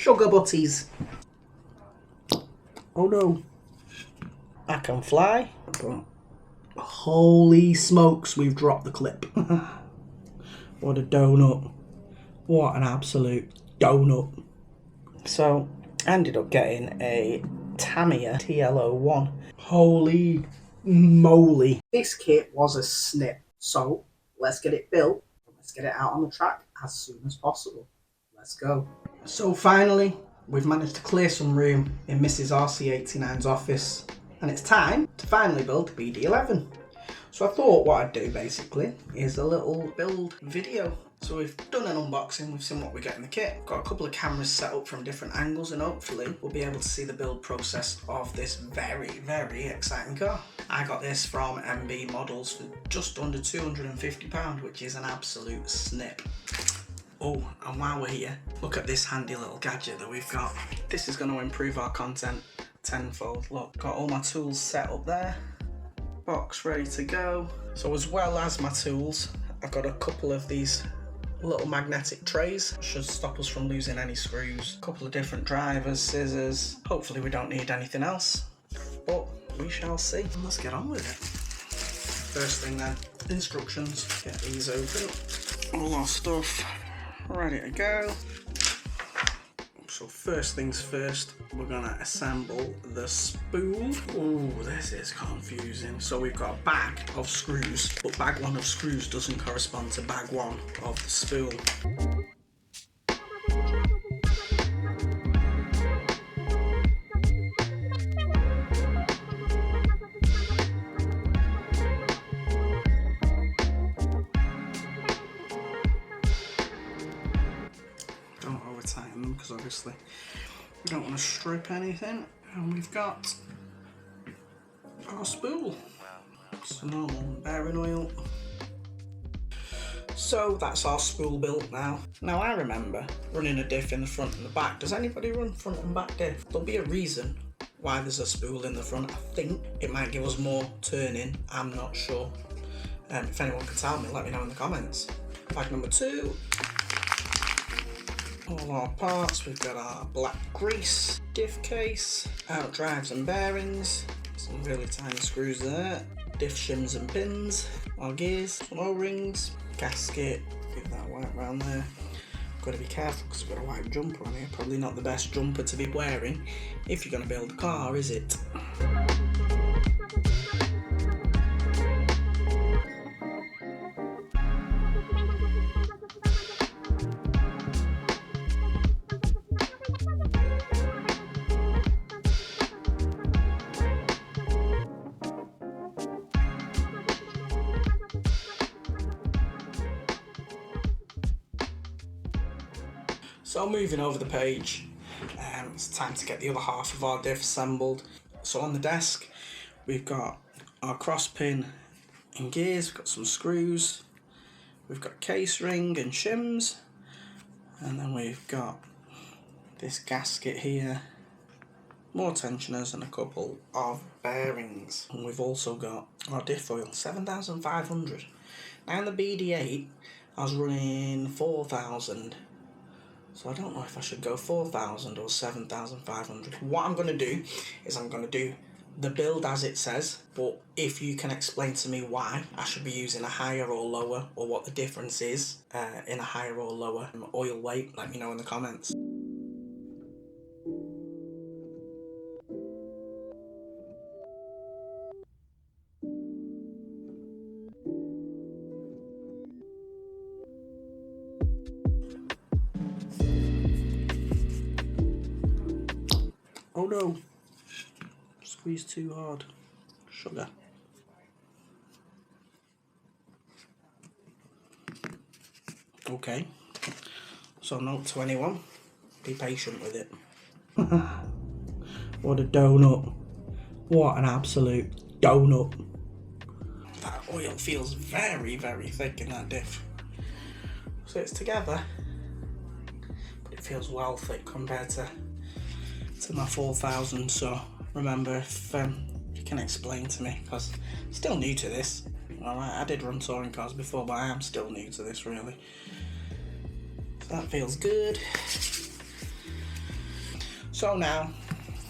sugar butties. Oh no. I can fly, but holy smokes, we've dropped the clip. What a donut. What an absolute donut. So, I ended up getting a Tamiya TL01. Holy moly. This kit was a snip. So, let's get it built. Let's get it out on the track as soon as possible. Let's go. So finally, we've managed to clear some room in Mrs. RC89's office. And it's time to finally build the BD11. So I thought what I'd do basically is a little build video. So we've done an unboxing, we've seen what we get in the kit. Got a couple of cameras set up from different angles and hopefully we'll be able to see the build process of this very, very exciting car. I got this from MB Models for just under £250, which is an absolute snip. Oh, and while we're here, look at this handy little gadget that we've got. This is going to improve our content tenfold. Look, got all my tools set up there. Box ready to go. So as well as my tools, I've got a couple of these little magnetic trays. Should stop us from losing any screws. A couple of different drivers, scissors. Hopefully we don't need anything else, but we shall see. Let's get on with it. First thing then, instructions. Get these open. All our stuff ready to go. So first things first, we're gonna assemble the spool. Oh, this is confusing. So we've got a bag of screws, but bag one of screws doesn't correspond to bag one of the spool. Don't over tighten them because obviously we don't want to strip anything. And we've got our spool. Some normal bearing oil. So that's our spool built now. Now I remember running a diff in the front and the back. Does anybody run front and back diff? There'll be a reason why there's a spool in the front. I think it might give us more turning. I'm not sure. If anyone can tell me, let me know in the comments. Bag number 2. All our parts, we've got our black grease, diff case, out drives and bearings, some really tiny screws there, diff shims and pins, our gears, some O-rings, gasket, give that white round there. Got to be careful because we've got a white jumper on here, probably not the best jumper to be wearing if you're going to build a car, is it? So moving over the page, it's time to get the other half of our diff assembled. So on the desk, we've got our cross pin and gears, we've got some screws, we've got case ring and shims, and then we've got this gasket here, more tensioners and a couple of bearings. And we've also got our diff oil, 7,500. Now in the BD8, I was running 4,000. So I don't know if I should go 4,000 or 7,500. What I'm going to do is I'm going to do the build as it says, but if you can explain to me why I should be using a higher or lower, or what the difference is in a higher or lower oil weight, let me know in the comments. Oh no, squeeze too hard, sugar. Okay, so note to anyone, be patient with it. What a donut, what an absolute donut. That oil feels very, very thick in that diff. So it's together, but it feels well thick compared to my 4,000. So remember, if you can explain to me, because I'm still new to this. Alright, I did run touring cars before, but I am still new to this really. So that feels good. So now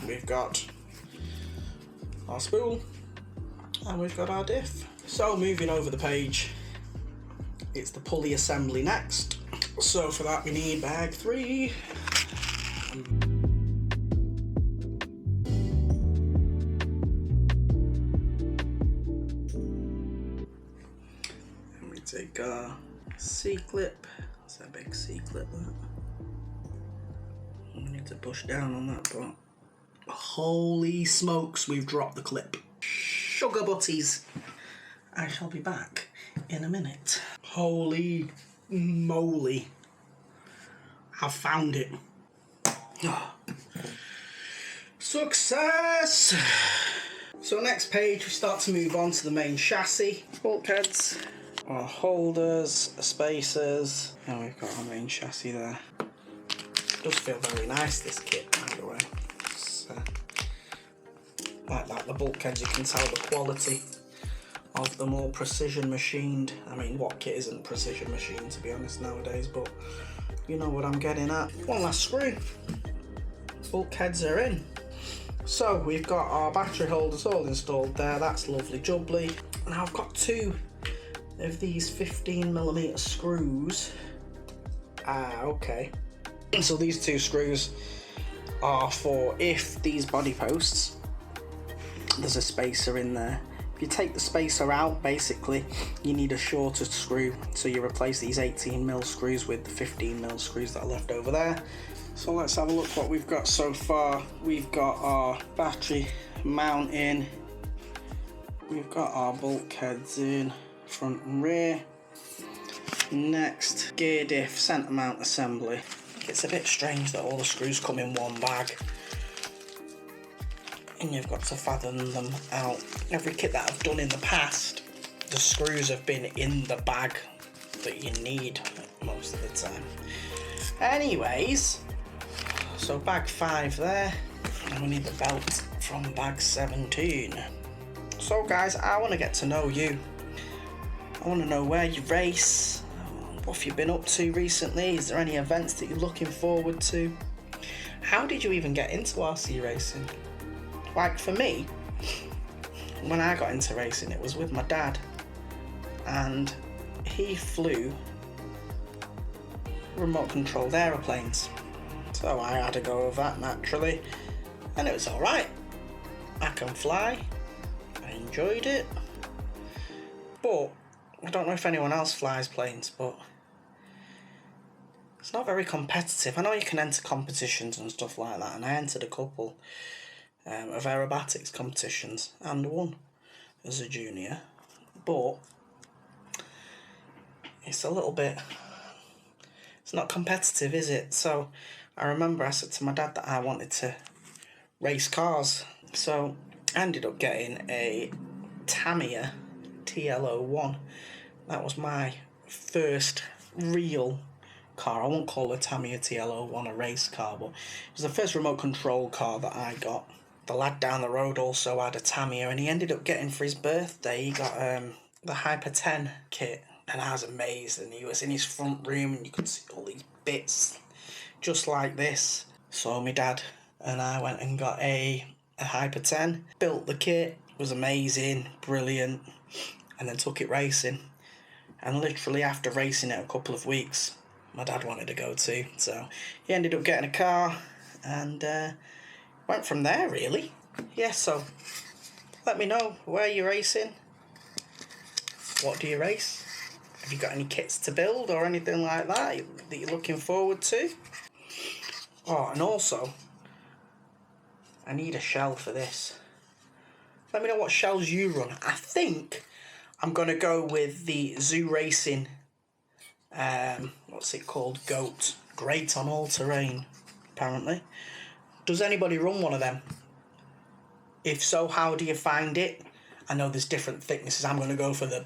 we've got our spool and we've got our diff. So moving over the page, it's the pulley assembly next. So for that we need bag 3. And we take our C-clip. That's a big C-clip that. We need to push down on that, but holy smokes, we've dropped the clip. Sugar butties. I shall be back in a minute. Holy moly. I've found it. Success! So next page we start to move on to the main chassis. Bulkheads, our holders, spacers, and we've got our main chassis there. It does feel very nice, this kit, by the way. Like the bulkheads, you can tell the quality of them, all precision machined. I mean, what kit isn't precision machined, to be honest, nowadays, but you know what I'm getting at. One last screw. Bulkheads are in. So we've got our battery holders all installed there. That's lovely jubbly. Now I've got 2 of these 15mm screws. Okay. So these 2 screws are for if these body posts, there's a spacer in there. If you take the spacer out, basically you need a shorter screw, so you replace these 18mm screws with the 15mm screws that are left over there. So let's have a look what we've got so far. We've got our battery mount in, we've got our bulkheads in front and rear. Next, gear diff centre mount assembly. It's a bit strange that all the screws come in one bag and you've got to fathom them out. Every kit that I've done in the past, the screws have been in the bag that you need most of the time. Anyways, so bag 5 there, and we need the belt from bag 17. So guys, I want to get to know you. I want to know where you race, what have you been up to recently, is there any events that you're looking forward to? How did you even get into RC racing? Like for me, when I got into racing, it was with my dad, and he flew remote controlled aeroplanes. So I had to go with that naturally, and it was alright. I can fly, I enjoyed it, but I don't know if anyone else flies planes, but it's not very competitive. I know you can enter competitions and stuff like that, and I entered a couple of aerobatics competitions and won as a junior, but it's a little bit, it's not competitive, is it? So I remember I said to my dad that I wanted to race cars, so I ended up getting a Tamiya TL01. That was my first real car. I won't call a Tamiya TL01 a race car, but it was the first remote control car that I got. The lad down the road also had a Tamiya, and he ended up getting for his birthday, he got the Hyper 10 kit, and I was amazed. And he was in his front room and you could see all these bits just like this. So my dad and I went and got a Hyper 10, built the kit, it was amazing, brilliant, and then took it racing. And literally after racing it a couple of weeks, my dad wanted to go too, so he ended up getting a car and went from there really. Yeah, so let me know where you're racing, what do you race, have you got any kits to build or anything like that that you're looking forward to. Oh, and also I need a shell for this. Let me know what shells you run. I think I'm going to go with the Zoo Racing, what's it called, Goat. Great on all terrain, apparently. Does anybody run one of them? If so, how do you find it? I know there's different thicknesses. I'm going to go for the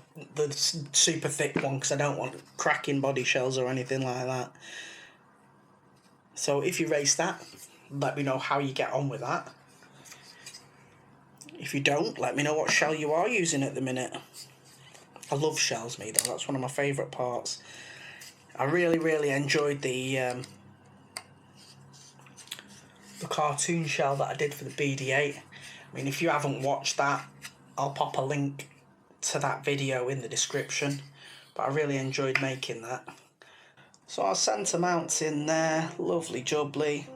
super thick one because I don't want cracking body shells or anything like that. So if you race that, let me know how you get on with that. If you don't, let me know what shell you are using at the minute. I love shells, me, though. That's one of my favourite parts. I really, really enjoyed the the cartoon shell that I did for the BD8. I mean, if you haven't watched that, I'll pop a link to that video in the description, but I really enjoyed making that. So our centre mount's in there, lovely jubbly.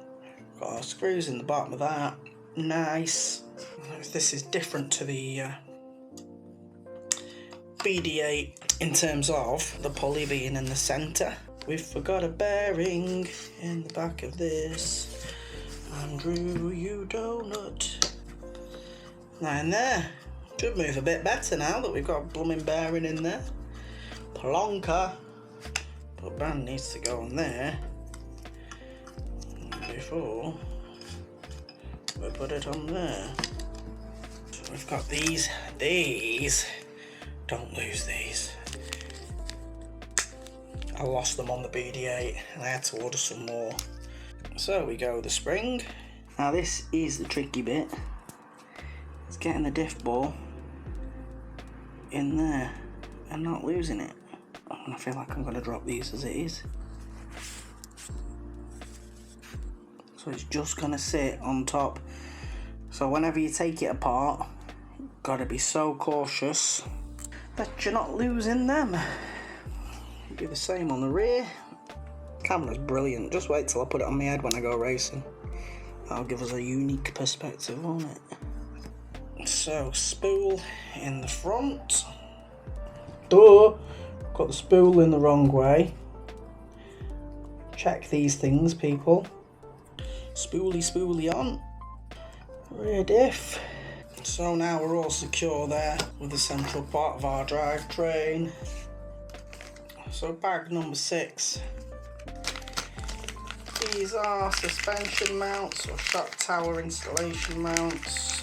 Got our screws in the bottom of that, nice. This is different to the BD8 in terms of the pulley being in the centre. We've forgot a bearing in the back of this. Andrew, you donut. Now in there. Should move a bit better now that we've got a blooming bearing in there. Plonker. But band needs to go on there before we put it on there. So we've got these. Don't lose these. I lost them on the BD8 and I had to order some more. So we go with the spring. Now this is the tricky bit. It's getting the diff ball in there and not losing it. And I feel like I'm going to drop these as it is. So it's just going to sit on top. So whenever you take it apart, you've got to be so cautious that you're not losing them. Do the same on the rear. Camera's brilliant. Just wait till I put it on my head when I go racing. That'll give us a unique perspective on it. So spool in the front. Duh! Got the spool in the wrong way. Check these things, people. Spoolie on. Rear diff. So now we're all secure there with the central part of our drivetrain. So bag number 6. These are suspension mounts or shock tower installation mounts.